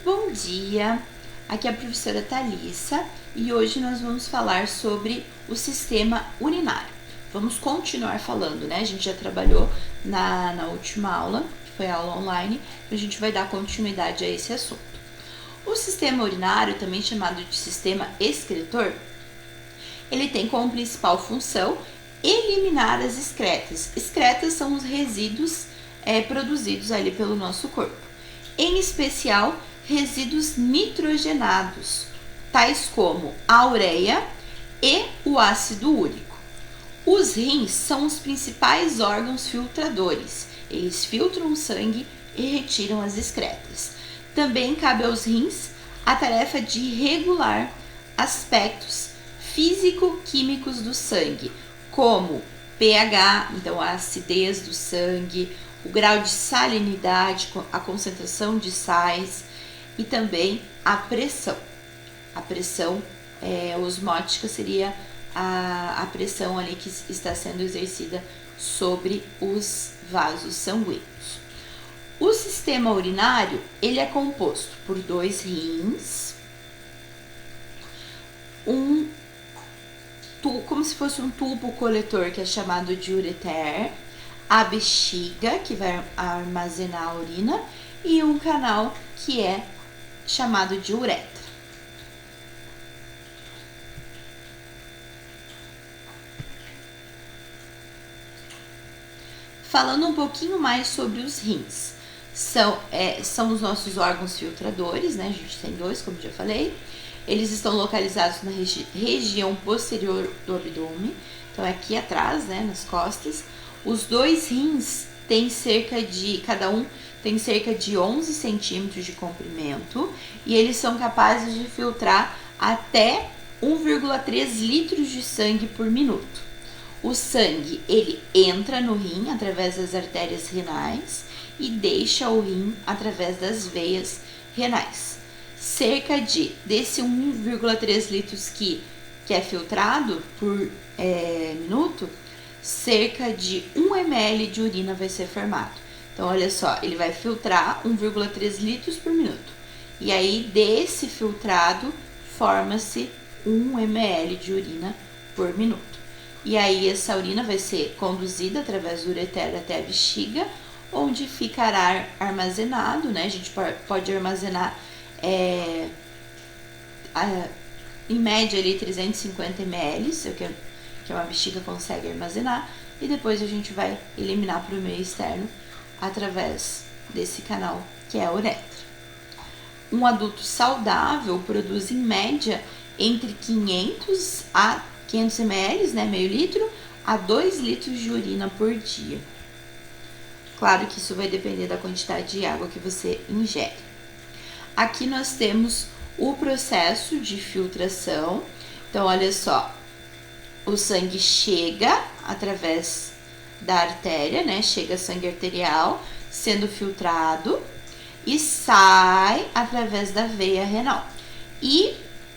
Bom dia, aqui é a professora Thalissa e hoje nós vamos falar sobre o sistema urinário. Vamos continuar falando, né? A gente já trabalhou na última aula, que foi a aula online, então a gente vai dar continuidade a esse assunto. O sistema urinário, também chamado de sistema excretor, ele tem como principal função eliminar as excretas. Excretas são os resíduos produzidos ali pelo nosso corpo, em especial resíduos nitrogenados, tais como a ureia e o ácido úrico. Os rins são os principais órgãos filtradores. Eles filtram o sangue e retiram as excretas. Também cabe aos rins a tarefa de regular aspectos físico-químicos do sangue, como pH, então a acidez do sangue, o grau de salinidade, a concentração de sais e também a pressão. A pressão osmótica seria a pressão ali que está sendo exercida sobre os vasos sanguíneos. O sistema urinário, ele é composto por 2 rins, como se fosse um tubo coletor que é chamado de ureter, a bexiga que vai armazenar a urina e um canal que é chamado de uretra. Falando um pouquinho mais sobre os rins, são os nossos órgãos filtradores, né? A gente tem 2, como já falei. Eles estão localizados na região posterior do abdômen, então é aqui atrás, né, nas costas. Os 2 rins têm cada um tem cerca de 11 centímetros de comprimento e eles são capazes de filtrar até 1,3 litros de sangue por minuto. O sangue, ele entra no rim através das artérias renais e deixa o rim através das veias renais. Cerca desse 1,3 litros que é filtrado por minuto, cerca de 1 ml de urina vai ser formado. Então, olha só, ele vai filtrar 1,3 litros por minuto. E aí, desse filtrado, forma-se 1 ml de urina por minuto. E aí, essa urina vai ser conduzida através do ureter até a bexiga, onde ficará armazenado, né? A gente pode armazenar em média ali 350 ml, que uma bexiga consegue armazenar, e depois a gente vai eliminar para o meio externo através desse canal que é a uretra. Um adulto saudável produz em média entre 500 a 500 ml, né, meio litro, a 2 litros de urina por dia. Claro que isso vai depender da quantidade de água que você ingere. Aqui nós temos o processo de filtração. Então, olha só, o sangue chega através da artéria, né? Chega sangue arterial sendo filtrado e sai através da veia renal. E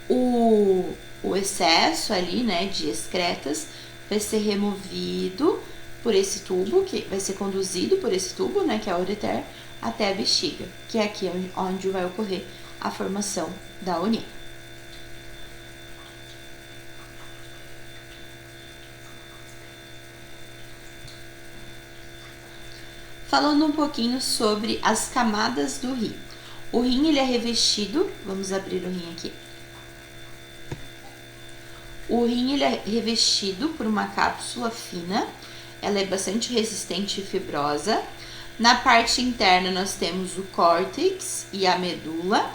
o excesso ali, né, de excretas vai ser removido por esse tubo, que vai ser conduzido por esse tubo, né, que é o ureter, até a bexiga, que é aqui onde vai ocorrer a formação da urina. Falando um pouquinho sobre as camadas do rim. O rim, ele é revestido, vamos abrir o rim aqui. O rim, ele é revestido por uma cápsula fina, ela é bastante resistente e fibrosa. Na parte interna nós temos o córtex e a medula.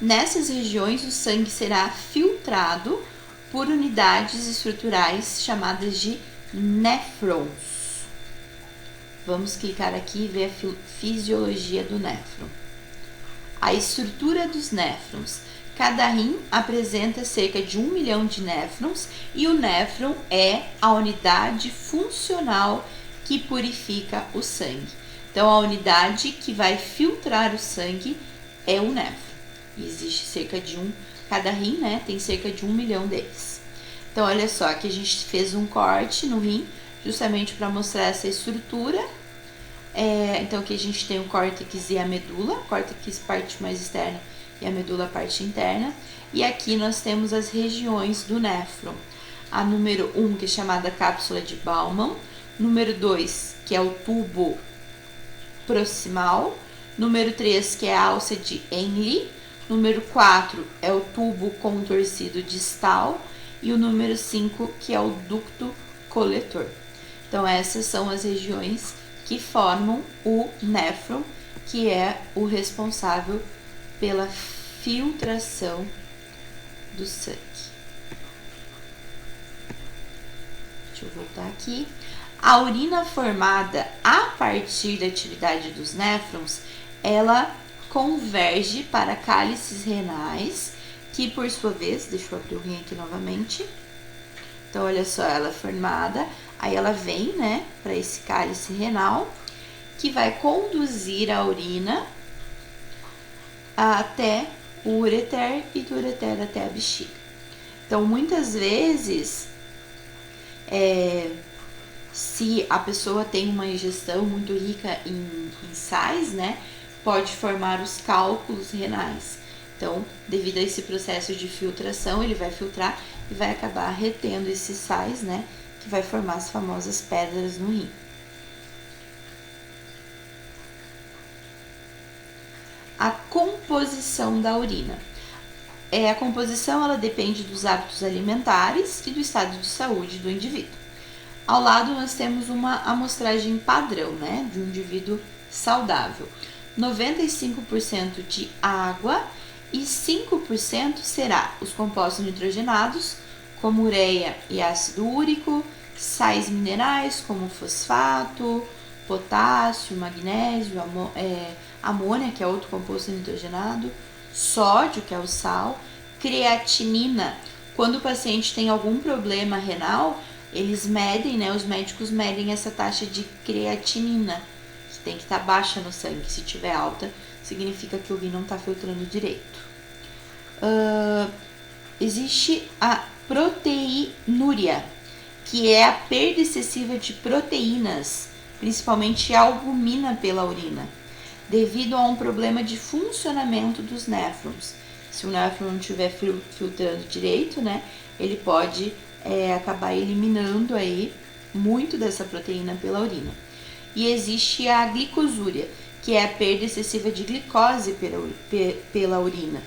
Nessas regiões o sangue será filtrado por unidades estruturais chamadas de néfrons. Vamos clicar aqui e ver a fisiologia do néfron. A estrutura dos néfrons. Cada rim apresenta cerca de 1 milhão de néfrons e o néfron é a unidade funcional que purifica o sangue. Então, a unidade que vai filtrar o sangue é o néfron. E existe cada rim, né, tem cerca de 1 milhão deles. Então, olha só, aqui a gente fez um corte no rim, justamente para mostrar essa estrutura. Então aqui a gente tem o córtex e a medula, córtex parte mais externa e a medula parte interna. E aqui nós temos as regiões do néfron. A número 1, que é chamada cápsula de Bowman. Número 2, que é o tubo proximal. Número 3, que é a alça de Henle. Número 4 é o tubo contorcido distal. E o número 5, que é o ducto coletor. Então, essas são as regiões que formam o néfron, que é o responsável pela filtração do sangue. Deixa eu voltar aqui. A urina formada a partir da atividade dos néfrons, ela converge para cálices renais, que por sua vez, deixa eu abrir o rim aqui novamente. Então, olha só, ela é formada, aí ela vem, né, para esse cálice renal, que vai conduzir a urina até o ureter e do ureter até a bexiga. Então, muitas vezes, se a pessoa tem uma ingestão muito rica em sais, né, pode formar os cálculos renais. Então, devido a esse processo de filtração, ele vai filtrar e vai acabar retendo esses sais, né, que vai formar as famosas pedras no rim. A composição da urina. A composição ela depende dos hábitos alimentares e do estado de saúde do indivíduo. Ao lado nós temos uma amostragem padrão, né, de um indivíduo saudável. 95% de água e 5% será os compostos nitrogenados, como ureia e ácido úrico, sais minerais como fosfato, potássio, magnésio, amônia, que é outro composto nitrogenado, sódio, que é o sal, creatinina. Quando o paciente tem algum problema renal, eles medem, né, os médicos medem essa taxa de creatinina, que tem que estar baixa no sangue. Se tiver alta, significa que o rim não está filtrando direito. Existe a proteinúria, que é a perda excessiva de proteínas, principalmente albumina pela urina, devido a um problema de funcionamento dos néfrons. Se o néfron não estiver filtrando direito, né, ele pode acabar eliminando aí muito dessa proteína pela urina. E existe a glicosúria, que é a perda excessiva de glicose pela urina,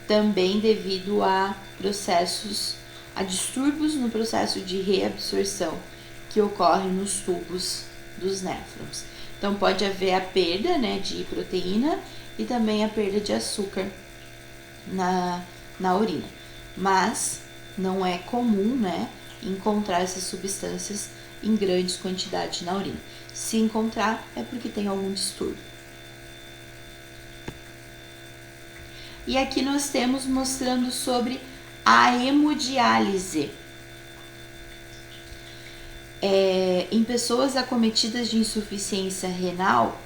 também devido a distúrbios no processo de reabsorção que ocorre nos tubos dos néfrons. Então, pode haver a perda, né, de proteína e também a perda de açúcar na urina. Mas não é comum, né, encontrar essas substâncias em grandes quantidades na urina. Se encontrar, é porque tem algum distúrbio. E aqui nós temos mostrando sobre a hemodiálise. Em pessoas acometidas de insuficiência renal,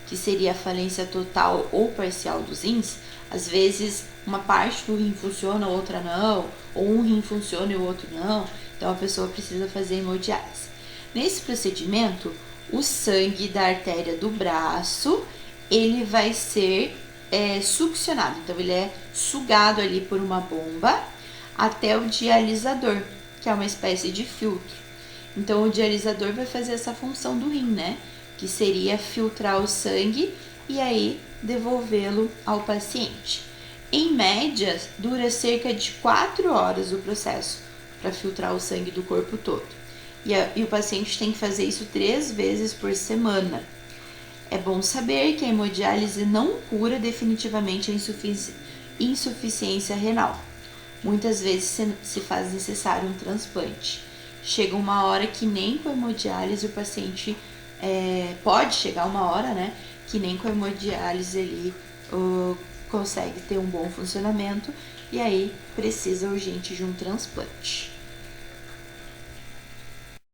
que seria a falência total ou parcial dos rins, às vezes uma parte do rim funciona, a outra não, ou um rim funciona e o outro não, então a pessoa precisa fazer hemodiálise. Nesse procedimento, o sangue da artéria do braço, ele vai ser succionado, então ele é sugado ali por uma bomba até o dialisador, que é uma espécie de filtro. Então o dialisador vai fazer essa função do rim, né? Que seria filtrar o sangue e aí devolvê-lo ao paciente. Em média, dura cerca de 4 horas o processo para filtrar o sangue do corpo todo. E o paciente tem que fazer isso 3 vezes por semana. É bom saber que a hemodiálise não cura definitivamente a insuficiência renal. Muitas vezes se faz necessário um transplante. Chega uma hora que nem com a hemodiálise o paciente pode chegar uma hora, né? Que nem com a hemodiálise ele consegue ter um bom funcionamento e aí precisa urgente de um transplante.